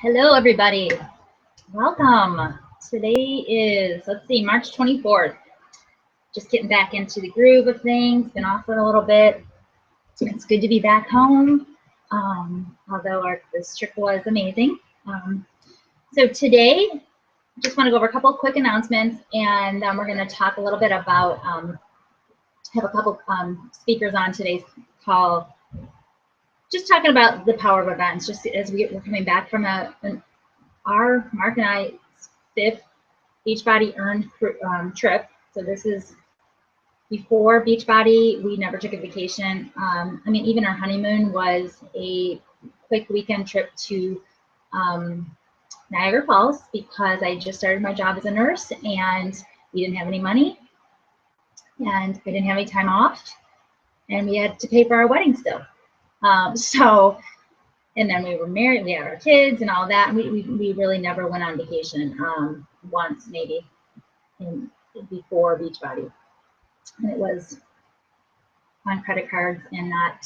Hello, everybody. Welcome. Today is, let's see, March 24th. Just getting back into the groove of things. Been off for a little bit. It's good to be back home, although this trip was amazing. So today, just want to go over a couple of quick announcements, and then we're going to talk a little bit about, have a couple speakers on today's call, just talking about the power of events, just as we're coming back from our Mark and I 5th Beachbody earned trip. So this is before Beachbody. We never took a vacation. I mean, even our honeymoon was a quick weekend trip to Niagara Falls because I just started my job as a nurse and we didn't have any money and I didn't have any time off and we had to pay for our wedding still. And then we were married, we had our kids and all that. We really never went on vacation, once maybe before Beachbody. And it was on credit cards and not,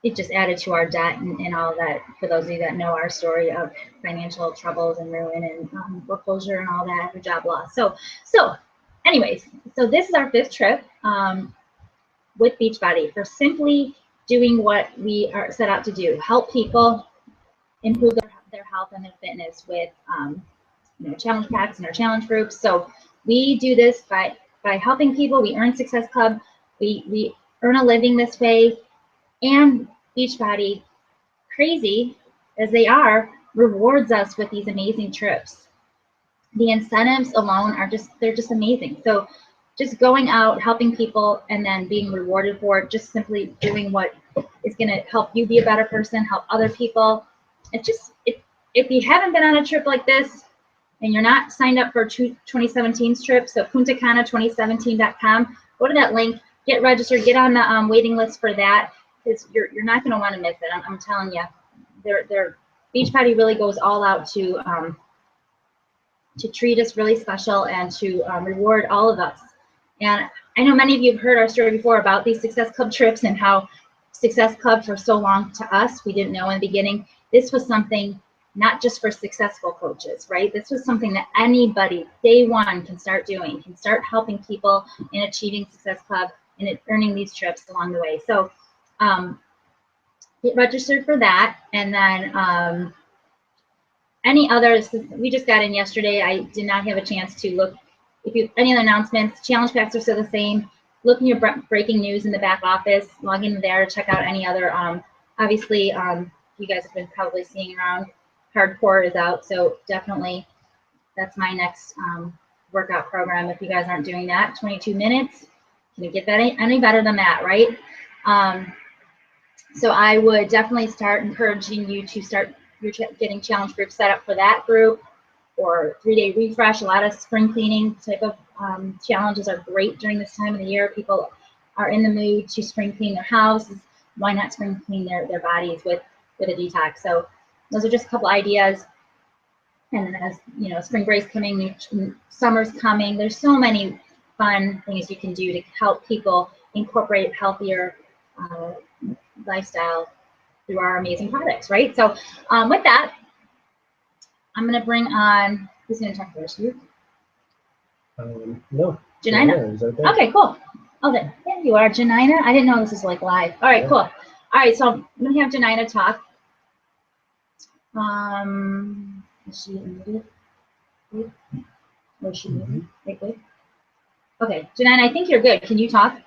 it just added to our debt and all that. For those of you that know our story of financial troubles and ruin and foreclosure and all that after job loss. So anyways, so this is our 5th trip with Beachbody for simply doing what we are set out to do: help people improve their health and their fitness with challenge packs and our challenge groups. So we do this by helping people. We earn Success Club. We earn a living this way, and Beachbody, crazy as they are, rewards us with these amazing trips. The incentives alone are they're just amazing. So just going out, helping people, and then being rewarded for it, just simply doing what is going to help you be a better person, help other people. If you haven't been on a trip like this and you're not signed up for 2017's trip, so puntacana2017.com, go to that link, get registered, get on the waiting list for that, because you're not going to want to miss it. I'm telling you, Beachbody really goes all out to treat us really special and to reward all of us. And I know many of you have heard our story before about these Success Club trips and how Success Club for so long to us, we didn't know in the beginning, this was something not just for successful coaches, right? This was something that anybody, day one, can start doing, can start helping people in achieving Success Club and earning these trips along the way. So get registered for that. And then any others, we just got in yesterday. I did not have a chance to look. Any other announcements, challenge packs are still the same. Look in your breaking news in the back office, log in there, check out any other, obviously, you guys have been probably seeing around, Hardcore is out, so definitely that's my next workout program. If you guys aren't doing that, 22 minutes, can you get that any better than that, right? So I would definitely start encouraging you to start getting challenge groups set up for that group, or 3-day refresh. A lot of spring cleaning type of challenges are great during this time of the year. People are in the mood to spring clean their houses. Why not spring clean their bodies with a detox? So those are just a couple ideas. And then, as you know, spring break's coming, summer's coming. There's so many fun things you can do to help people incorporate healthier lifestyle through our amazing products, right? So with that, I'm going to bring on, who's going to talk first? You? No. Janina. Right there. Okay, cool. Oh, there you are, Janina. I didn't know this was like live. All right, cool. All right, so I'm going to have Janina talk. Is she muted? Wait. Or is she muted? Wait. Okay, Janina, I think you're good. Can you talk?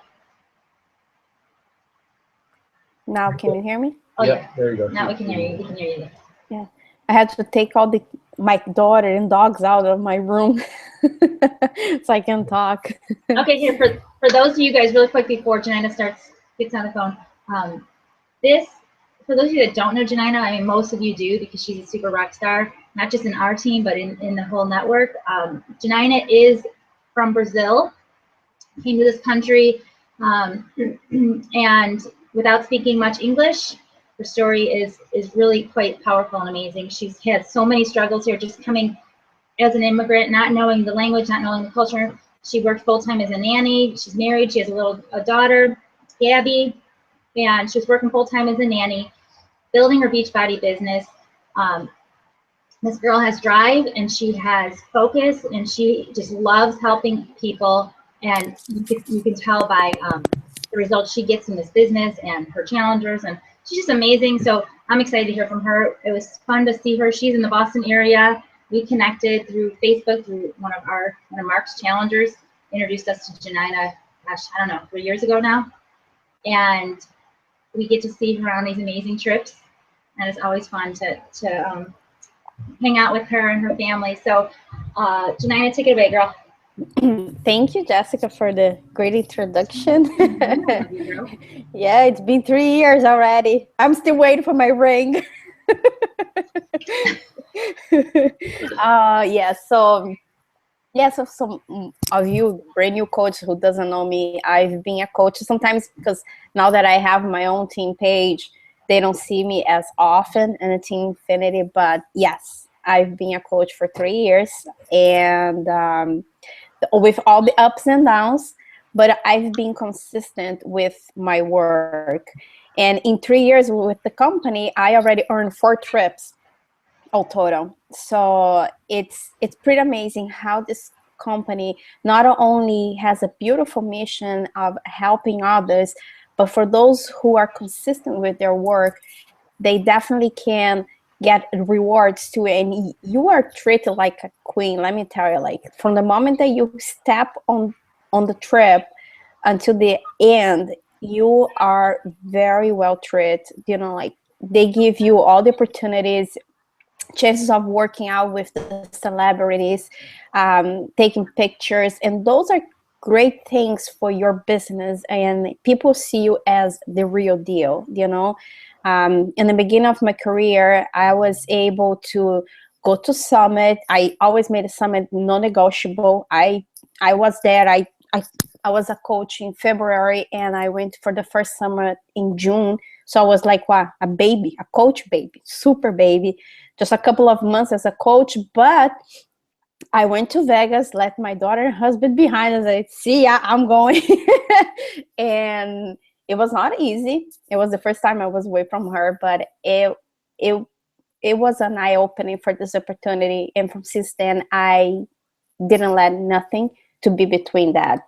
Now, can you hear me? Oh, yeah. There you go. Now we can hear you. We can hear you. Yeah. I had to take all my daughter and dogs out of my room so I can talk. Okay, here, for those of you guys, really quick before Janina gets on the phone, for those of you that don't know Janina, I mean, most of you do because she's a super rock star, not just in our team, but in the whole network. Janina is from Brazil, came to this country, and without speaking much English, her story is really quite powerful and amazing. She's had so many struggles here, just coming as an immigrant, not knowing the language, not knowing the culture. She worked full-time as a nanny. She's married. She has a daughter, Gabby, and she was working full-time as a nanny. building her Beachbody business. This girl has drive and she has focus and she just loves helping people. And you can tell by the results she gets in this business and her challengers, and she's just amazing. So I'm excited to hear from her. It was fun to see her. She's in the Boston area. We connected through Facebook through one of Mark's challengers, introduced us to Janina, gosh, I don't know, 3 years ago now. And we get to see her on these amazing trips. And it's always fun to hang out with her and her family. So Janina, take it away, girl. Thank you, Jessica, for the great introduction. Yeah, it's been 3 years already. I'm still waiting for my ring. So some of you brand new coach who doesn't know me, I've been a coach sometimes because now that I have my own team page, they don't see me as often in a Team Infinity. But yes, I've been a coach for 3 years, and with all the ups and downs, but I've been consistent with my work. And in 3 years with the company, I already earned 4 trips all total. So it's pretty amazing how this company not only has a beautiful mission of helping others, but for those who are consistent with their work, they definitely can get rewards too. And you are treated like a queen. Let me tell you, like from the moment that you step on the trip until the end, you are very well treated. You know, like they give you all the opportunities, chances of working out with the celebrities, taking pictures, and those are great things for your business, and people see you as the real deal. You know, in the beginning of my career, I was able to go to Summit. I always made a Summit non-negotiable. I was there. I was a coach in February, and I went for the first Summit in June. So I was like, wow, a baby, a coach baby, super baby, just a couple of months as a coach. But I went to Vegas, left my daughter and husband behind, and said, see ya, I'm going. And it was not easy. It was the first time I was away from her, but it was an eye-opening for this opportunity. And from since then, I didn't let nothing to be between that.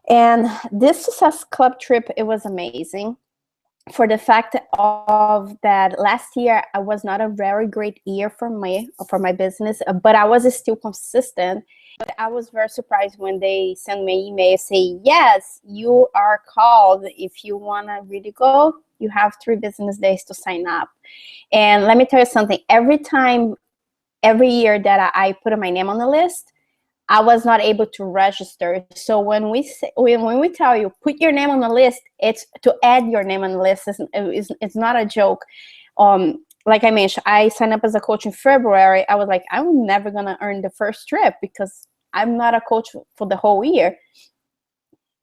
And this Success Club trip, it was amazing for the fact of that last year I was not a very great year for my business, but I was still consistent. But I was very surprised when they sent me an email say, yes, you are called. If you want to really go, you have 3 business days to sign up. And let me tell you something, every year that I put my name on the list, I was not able to register. So when we tell you put your name on the list, it's to add your name on the list. It's not a joke. Like I mentioned, I signed up as a coach in February. I was like, I'm never gonna earn the first trip because I'm not a coach for the whole year.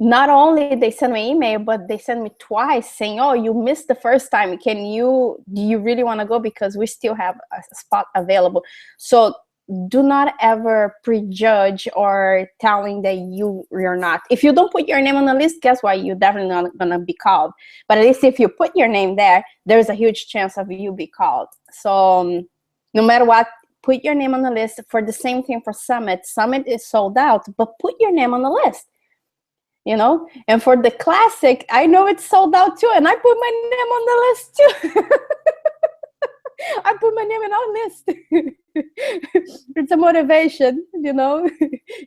Not only they sent me an email, but they sent me twice saying, oh, you missed the first time. Do you really want to go? Because we still have a spot available. So do not ever prejudge or telling that you're not. If you don't put your name on the list, guess what? You're definitely not going to be called. But at least if you put your name there, there's a huge chance of you be called. So no matter what, put your name on the list. For the same thing for Summit. Summit is sold out, but put your name on the list. You know, and for the Classic, I know it's sold out too, and I put my name on the list too. I put my name on the list. It's a motivation, you know.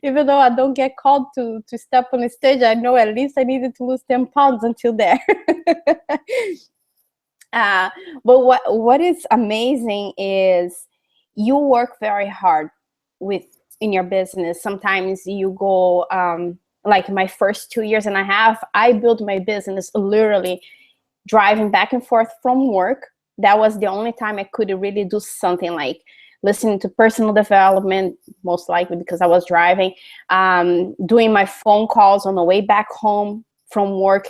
Even though I don't get called to step on the stage, I know at least I needed to lose 10 pounds until there. But what is amazing is you work very hard in your business. Sometimes you go, like my first 2.5 years, I built my business literally driving back and forth from work. That was the only time I could really do something like listening to personal development, most likely because I was driving, doing my phone calls on the way back home from work.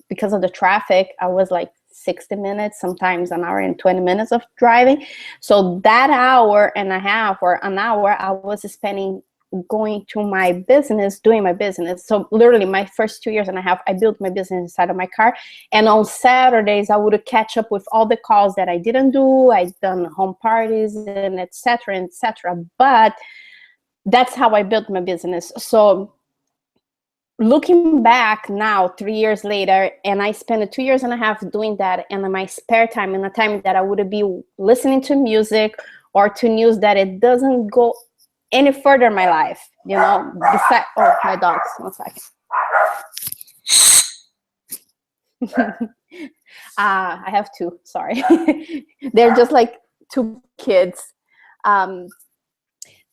Because of the traffic, I was like 60 minutes, sometimes an hour and 20 minutes of driving. So that 1.5 hours or an hour, I was spending going to my business, doing my business. So literally my first 2 years and a half, I built my business inside of my car. And on Saturdays, I would catch up with all the calls that I didn't do. I'd done home parties and et cetera, et cetera. But that's how I built my business. So looking back now, 3 years later, and I spent 2 years and a half doing that, and in my spare time, in the time that I would be listening to music or to news, that it doesn't go any further in my life, you know. Besides, oh, my dogs, 1 second. I have two, sorry. They're just like two kids.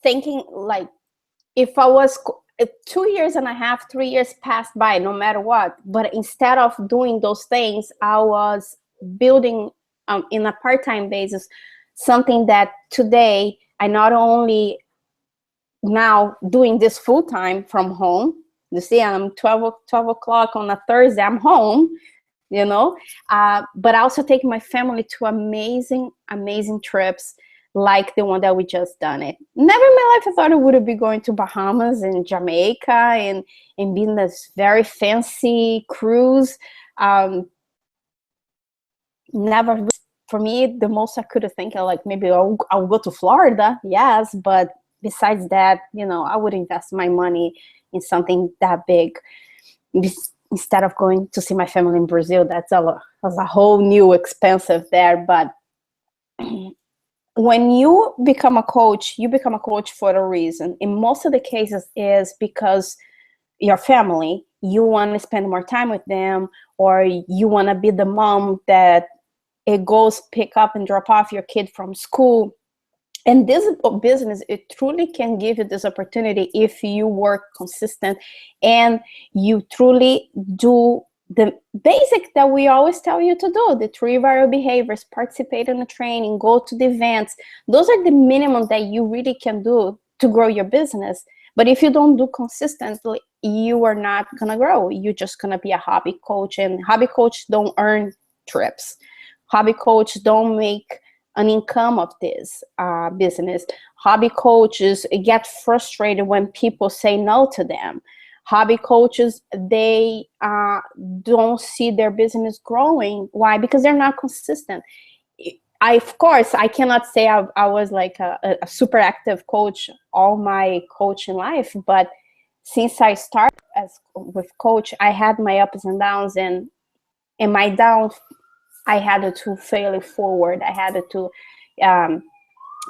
Thinking like, if I was 2 years and a half, 3 years passed by, no matter what, but instead of doing those things, I was building in a part-time basis something that today I not only now doing this full-time from home. You see, I'm 12 o'clock on a Thursday, I'm home, you know, but I also take my family to amazing trips, like the one that we just done it. Never in my life I thought I would be going to Bahamas and Jamaica and being this very fancy cruise. Never. For me, the most I could think of, like, maybe I'll go to Florida, yes, but besides that, you know, I would invest my money in something that big instead of going to see my family in Brazil. That's a whole new expensive there. But when you become a coach, you become a coach for a reason. In most of the cases is because your family, you want to spend more time with them, or you want to be the mom that it goes pick up and drop off your kid from school. And this business, it truly can give you this opportunity if you work consistent and you truly do the basic that we always tell you to do, the 3 viral behaviors: participate in the training, go to the events. Those are the minimum that you really can do to grow your business. But if you don't do consistently, you are not gonna grow. You're just gonna be a hobby coach, and hobby coach don't earn trips. Hobby coach don't make an income of this business. Hobby coaches get frustrated when people say no to them. Hobby coaches, they don't see their business growing. Why? Because they're not consistent. Of course, I cannot say I was like a super active coach all my coaching life, but since I started with coach, I had my ups and downs, and in my downs, I had to fail it forward. I had to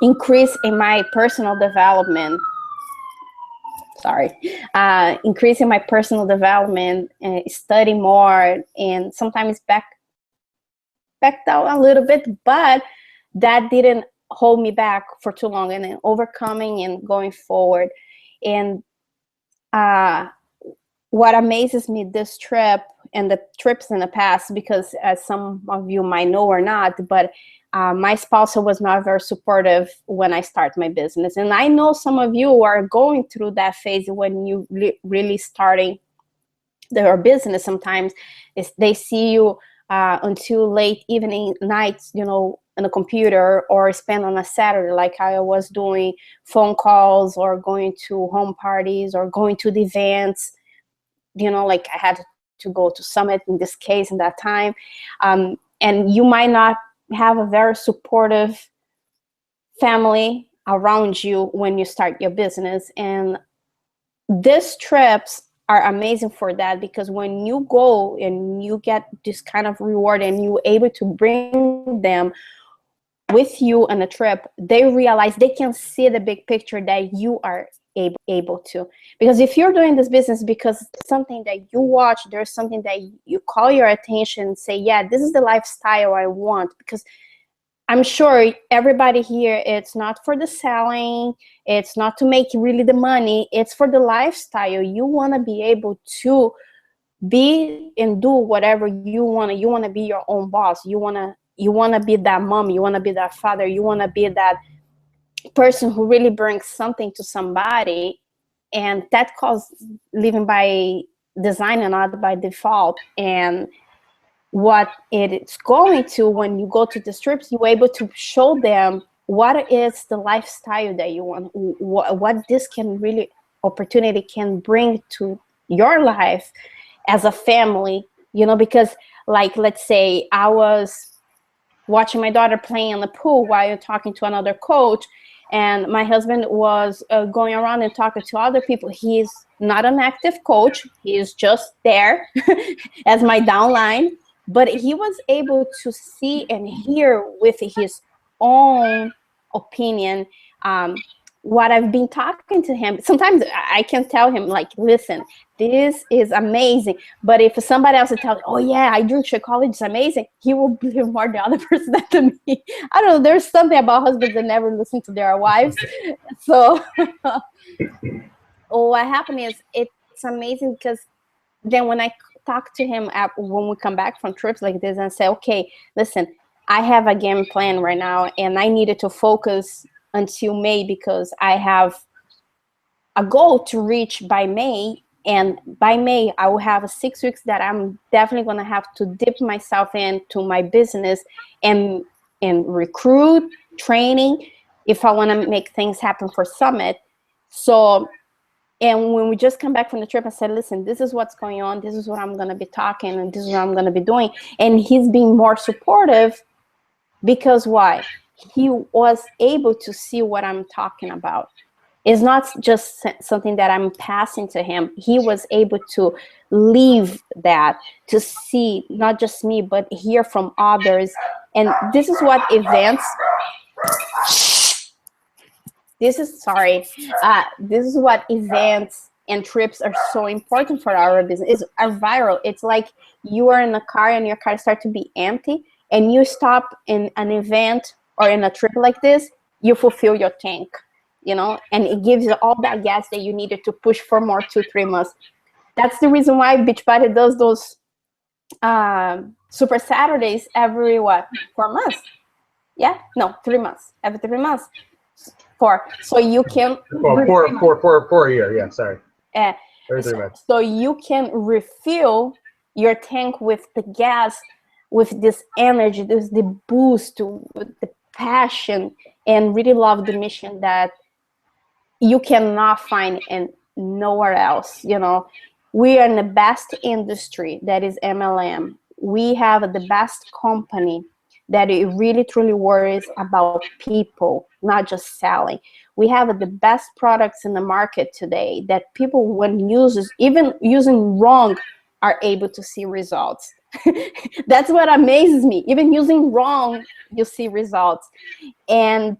increase in my personal development. Increasing my personal development, study more, and sometimes back down a little bit, but that didn't hold me back for too long, and then overcoming and going forward. And what amazes me this trip and the trips in the past, because as some of you might know or not, but my spouse was not very supportive when I start my business. And I know some of you are going through that phase when you really starting their business. Sometimes they see you until late evening, nights, you know, on the computer, or spend on a Saturday like I was doing phone calls or going to home parties or going to the events. You know, like I had to go to Summit in this case in that time. And you might not have a very supportive family around you when you start your business. And these trips are amazing for that, because when you go and you get this kind of reward and you're able to bring them with you on a trip, they realize they can see the big picture that you are able to. Because if you're doing this business because something that you watch, there's something that you call your attention and say, yeah, this is the lifestyle I want. Because I'm sure everybody here, it's not for the selling, it's not to make really the money, it's for the lifestyle. You want to be able to be and do whatever you want. You want to be your own boss. You want to be that mom, you want to be that father, you want to be that person who really brings something to somebody. And that calls living by design and not by default. And what it's going to, when you go to the trips, you're able to show them what is the lifestyle that you want, what this can really opportunity can bring to your life as a family, you know, because like, let's say I was watching my daughter playing in the pool while talking to another coach, and my husband was going around and talking to other people. He's not an active coach. He is just there as my downline, but he was able to see and hear with his own opinion what I've been talking to him. Sometimes I can tell him, like, listen, this is amazing. But if somebody else tells, oh yeah, I drink Shakeology, it's amazing, he will believe more the other person than me. I don't know, there's something about husbands that never listen to their wives. So what happened is, it's amazing because then when I talk to him when we come back from trips like this and say, okay, listen, I have a game plan right now and I needed to focus until May because I have a goal to reach by May. And by May, I will have 6 weeks that I'm definitely going to have to dip myself into my business and recruit, training, if I want to make things happen for Summit. So, and when we just come back from the trip, I said, listen, this is what's going on. This is what I'm going to be talking, and this is what I'm going to be doing. And he's being more supportive because why? He was able to see what I'm talking about. It's not just something that I'm passing to him. He was able to live that, to see not just me, but hear from others. And this is what events, this is what events and trips are so important for our business. Are viral. It's like you are in a car and your car starts to be empty, and you stop in an event or in a trip like this, you fulfill your tank, you know, and it gives you all that gas that you needed to push for more 2-3 months. That's the reason why Beachbody does those Super Saturdays every 4 months? Yeah, no, 3 months. Every 3 months. 4. So you can 4 a year. Yeah, sorry. Every 3 months. So you can refill your tank with the gas, with this energy, this the boost, with the passion, and really love the mission that you cannot find in nowhere else. You know, we are in the best industry, that is MLM. We have the best company that it really truly worries about people, not just selling. We have the best products in the market today that people, when uses, even using wrong, are able to see results. That's what amazes me. Even using wrong, you see results. And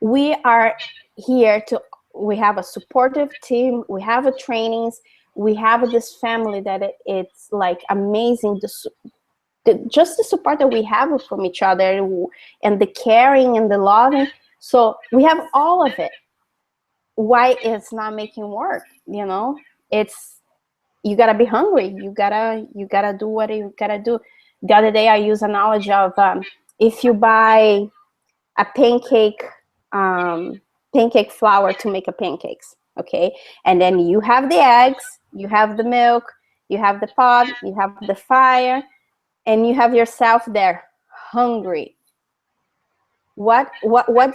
we are here to, we have a supportive team, we have a trainings, we have this family that it's like amazing, just the support that we have from each other, and the caring and the loving. So we have all of it. Why it's not making work? You know, it's, you gotta be hungry. You gotta do what you gotta do. The other day I used a knowledge of if you buy a pancake flour to make a pancakes, okay, and then you have the eggs, you have the milk, you have the pot, you have the fire, and you have yourself there hungry. What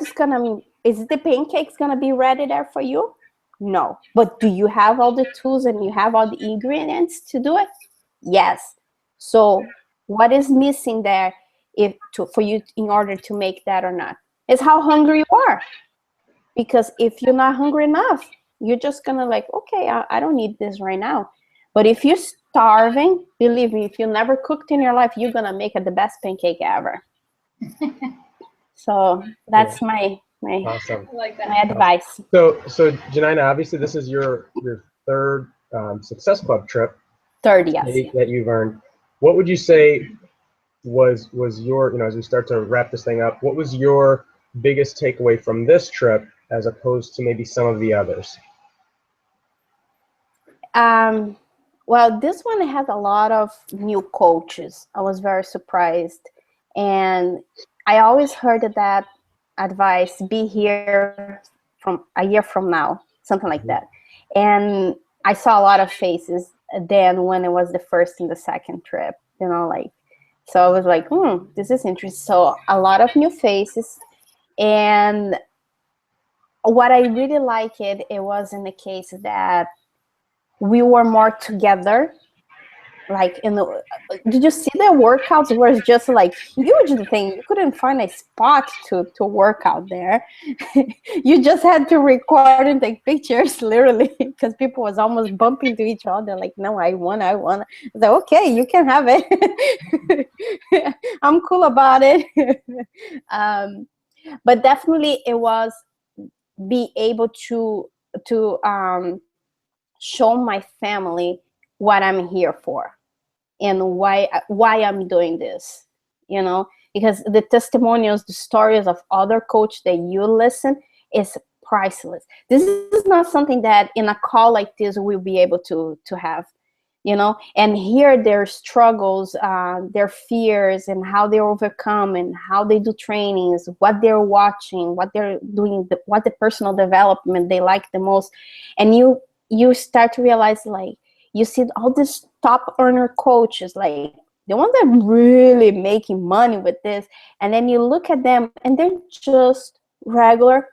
is gonna, is the pancakes gonna be ready there for you? No. But do you have all the tools and you have all the ingredients to do it? Yes. So what is missing there for you in order to make that or not? Is how hungry you are. Because if you're not hungry enough, you're just gonna like, okay, I don't need this right now. But if you're starving, believe me, if you never cooked in your life, you're gonna make the best pancake ever. So that's my awesome. I like that. my advice. So Janina, obviously this is your third Success Club trip. Third, yes. That you've earned. What would you say was your, you know, as we start to wrap this thing up, what was your biggest takeaway from this trip as opposed to maybe some of the others? Well, this one has a lot of new coaches. I was very surprised. And I always heard that advice, be here from a year from now, something like that. And I saw a lot of faces then when it was the first and the second trip, you know, like, so I was like, this is interesting. So a lot of new faces. And what I really liked, it was in the case that we were more together. Like did you see the workouts were just like huge? The thing, you couldn't find a spot to work out there. You just had to record and take pictures, literally, because people was almost bumping to each other. Like, no, I won. I was like, okay, you can have it. I'm cool about it. But definitely, it was be able to show my family what I'm here for and why I'm doing this, because the testimonials, the stories of other coaches that you listen is priceless. This is not something that in a call like this we'll be able to have, and hear their struggles, their fears, and how they overcome, and how they do trainings, what they're watching, what they're doing, what the personal development they like the most. And you start to realize, like, you see all these top earner coaches, like the ones that are really making money with this, and then you look at them and they're just regular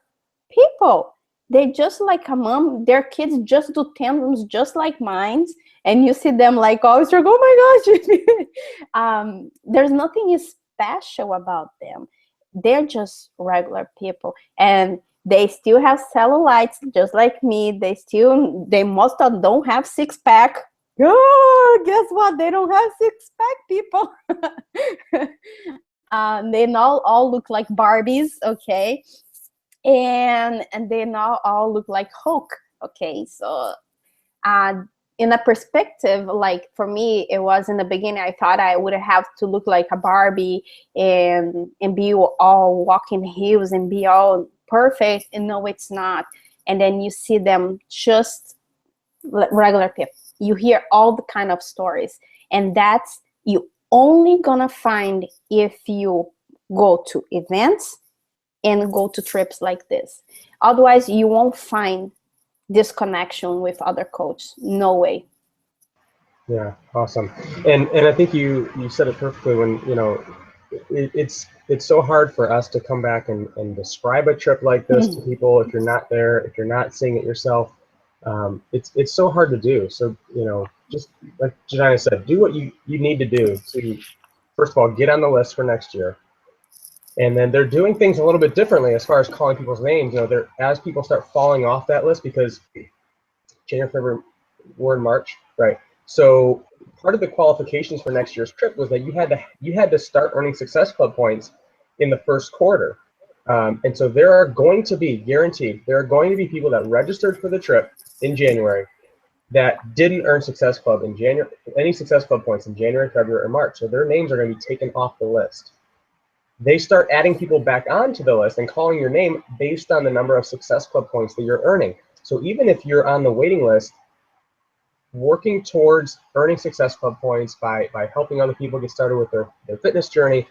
people. They just like a mom, their kids just do tandems just like mine, and you see them like always like, oh my gosh. There's nothing special about them. They're just regular people, and they still have cellulites just like me. They most of them don't have six-pack. Oh, guess what? They don't have six-pack, people. They now all look like Barbies, okay? And they now all look like Hulk, okay? So in a perspective, like for me, it was in the beginning, I thought I would have to look like a Barbie and be all walking heels and be all perfect, and no, it's not. And then you see them just regular people. You hear all the kind of stories, and that's you only gonna find if you go to events and go to trips like this. Otherwise, you won't find this connection with other coaches. No way. Yeah, awesome. And I think you said it perfectly when, it's so hard for us to come back and describe a trip like this to people if you're not there, if you're not seeing it yourself. It's so hard to do. So, just like Janina said, do what you need to do to, first of all, get on the list for next year. And then they're doing things a little bit differently as far as calling people's names. As people start falling off that list, because January, February, we're in March, right? So part of the qualifications for next year's trip was that you had to start earning Success Club points in the first quarter. And so there are going to be, guaranteed, there are going to be people that registered for the trip in January that didn't earn Success Club in January, any Success Club points in January, February, or March. So their names are going to be taken off the list. They start adding people back onto the list and calling your name based on the number of Success Club points that you're earning. So even if you're on the waiting list, working towards earning Success Club points by helping other people get started with their fitness journey,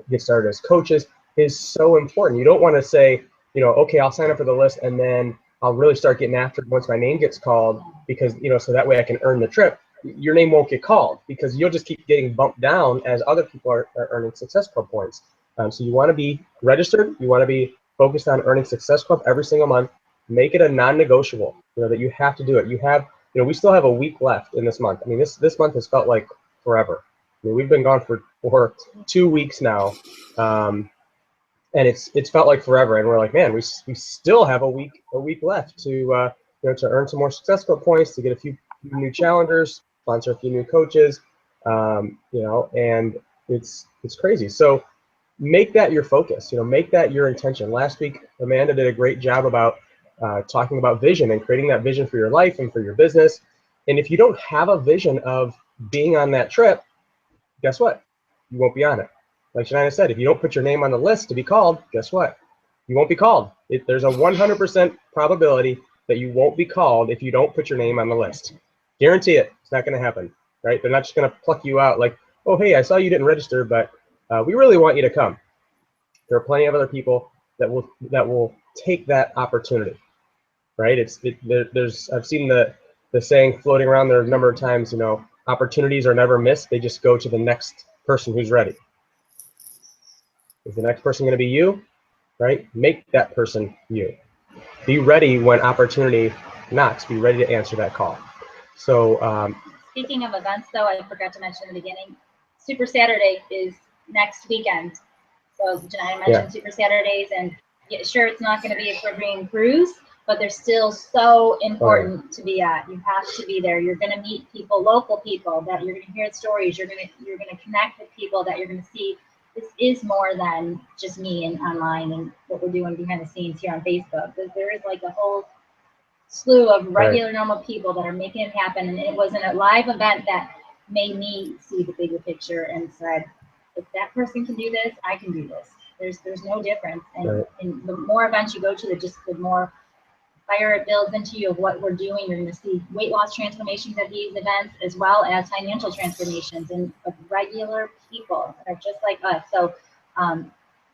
get started as coaches, is so important. You don't want to say, okay, I'll sign up for the list and then I'll really start getting after it once my name gets called, because, so that way I can earn the trip. Your name won't get called because you'll just keep getting bumped down as other people are earning Success Club points. So you want to be registered. You want to be focused on earning Success Club every single month. Make it a non-negotiable, that you have to do it. You have, we still have a week left in this month. I mean, this month has felt like forever. I mean, we've been gone for 2 weeks now, and it's felt like forever. And we're like, man, we still have a week left to to earn some more Success Club points, to get a few new challengers, sponsor a few new coaches, and it's crazy. So make that your focus. Make that your intention. Last week, Amanda did a great job about talking about vision and creating that vision for your life and for your business. And if you don't have a vision of being on that trip, guess what? You won't be on it. Like Janina said, if you don't put your name on the list to be called, guess what? You won't be called. There's a 100% probability that you won't be called if you don't put your name on the list. Guarantee it. It's not going to happen, right? They're not just going to pluck you out like, oh, hey, I saw you didn't register, but we really want you to come. There are plenty of other people that will take that opportunity, right? I've seen the saying floating around there a number of times. Opportunities are never missed. They just go to the next person who's ready. Is the next person going to be you, right? Make that person you. be ready when opportunity knocks. Be ready to answer that call. So speaking of events, though, I forgot to mention in the beginning, Super Saturday is next weekend. So Janai mentioned Super Saturdays, and sure, it's not going to be a Caribbean cruise, but they're still so important to be at. You have to be there. You're going to meet people, local people, that you're going to hear stories. You're going to connect with people that you're going to see. This is more than just me and online and what we're doing behind the scenes here on Facebook. There is like a whole slew of regular, normal people that are making it happen. And it was in a live event that made me see the bigger picture and said, if that person can do this, I can do this. There's no difference. And the more events you go to, the more fire it builds into you of what we're doing. You're going to see weight loss transformations at these events, as well as financial transformations and of regular people that are just like us. So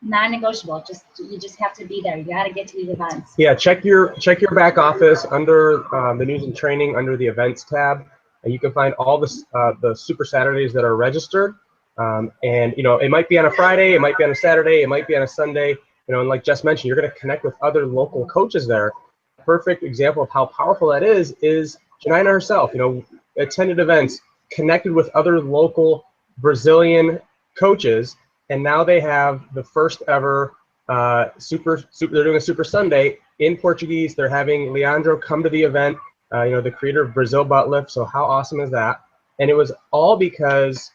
non-negotiable. You just have to be there. You got to get to these events. Yeah, check your back office under the news and training under the events tab, and you can find all the Super Saturdays that are registered. And it might be on a Friday, it might be on a Saturday, it might be on a Sunday. And like Jess mentioned, you're going to connect with other local coaches there. Perfect example of how powerful that is Janina herself. Attended events, connected with other local Brazilian coaches, and now they have the first ever super. They're doing a Super Sunday in Portuguese. They're having Leandro come to the event. The creator of Brazil Butt Lift. So how awesome is that? And it was all because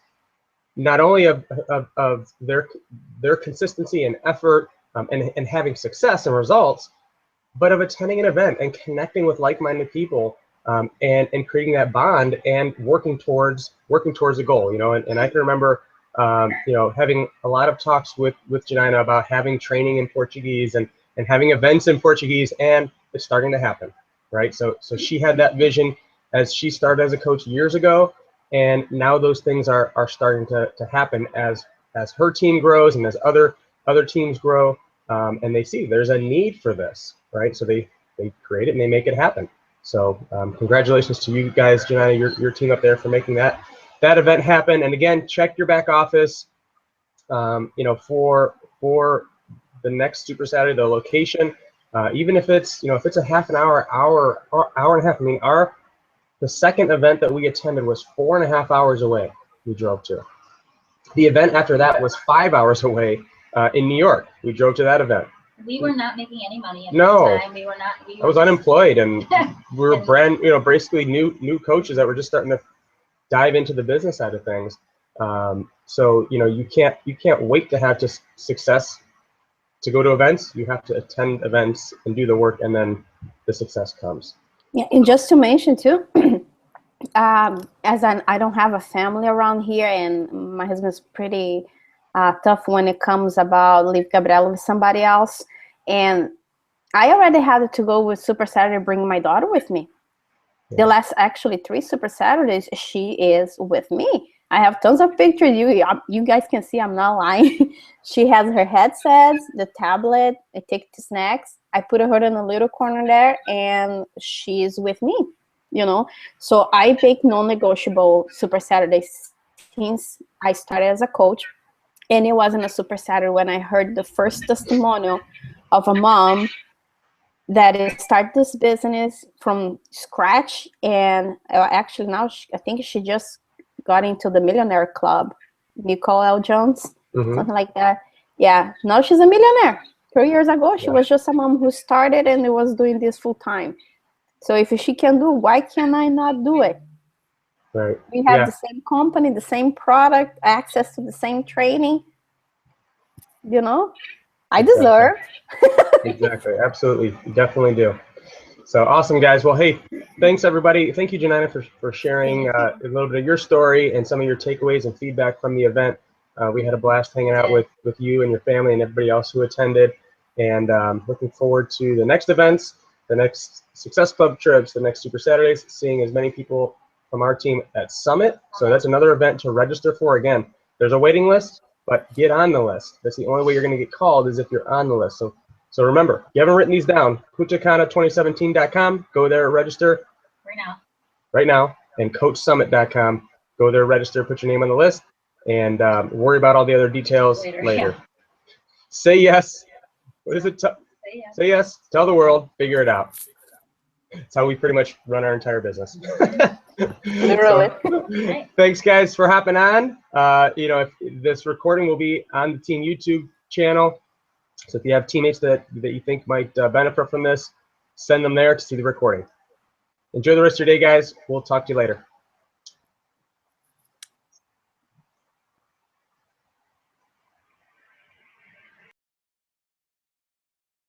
not only of their consistency and effort and having success and results, but of attending an event and connecting with like-minded people and creating that bond and working towards a goal. And I can remember having a lot of talks with Janina about having training in Portuguese and having events in Portuguese, and it's starting to happen, right? So she had that vision as she started as a coach years ago, and now those things are starting to happen as her team grows and as other teams grow, and they see there's a need for this, right? So they create it and they make it happen. So congratulations to you guys, Janina, your team up there, for making that event happen. And again, check your back office, for the next Super Saturday, the location, even if it's a half an hour or hour and a half. I mean, the second event that we attended was 4.5 hours away. We drove to. The event after that was 5 hours away in New York. We drove to that event. We were not making any money at that time. I was unemployed, and we were basically new coaches that were just starting to dive into the business side of things. So you can't wait to have just success to go to events. You have to attend events and do the work, and then the success comes. Yeah, and just to mention too, as I don't have a family around here, and my husband's pretty tough when it comes about leave Gabriela with somebody else, and I already had to go with Super Saturday, bring my daughter with me. The last actually 3 Super Saturdays, she is with me. I have tons of pictures. You guys can see I'm not lying. She has her headsets, the tablet. I take the snacks. I put her in a little corner there, and she's with me. So I make non-negotiable Super Saturdays since I started as a coach. And it wasn't a Super Saturday when I heard the first testimonial of a mom that started this business from scratch. And actually now I think she just got into the Millionaire Club, Nicole L. Jones, something like that. Yeah, now she's a millionaire. 3 years ago, she was just a mom who started and was doing this full time. So if she can do, why can I not do it? Right. We have the same company, the same product, access to the same training. I deserve. Exactly. Absolutely. You definitely do. So awesome, guys. Well, hey, thanks everybody. Thank you, Janina, for sharing a little bit of your story and some of your takeaways and feedback from the event. We had a blast hanging out with you and your family and everybody else who attended, and looking forward to the next events, the next Success Club trips, the next Super Saturdays, seeing as many people from our team at Summit. So that's another event to register for. Again, there's a waiting list, but get on the list. That's the only way you're going to get called, is if you're on the list. So remember, if you haven't written these down, puntakana2017.com, go there, register. Right now. And coachsummit.com, go there, register, put your name on the list, and worry about all the other details later. Say yes. What is it? Say yes. Tell the world. Figure it out. It's how we pretty much run our entire business. Literally. So, thanks, guys, for hopping on. You know, if this recording will be on the team YouTube channel. So if you have teammates that you think might benefit from this, send them there to see the recording. Enjoy the rest of your day, guys. We'll talk to you later.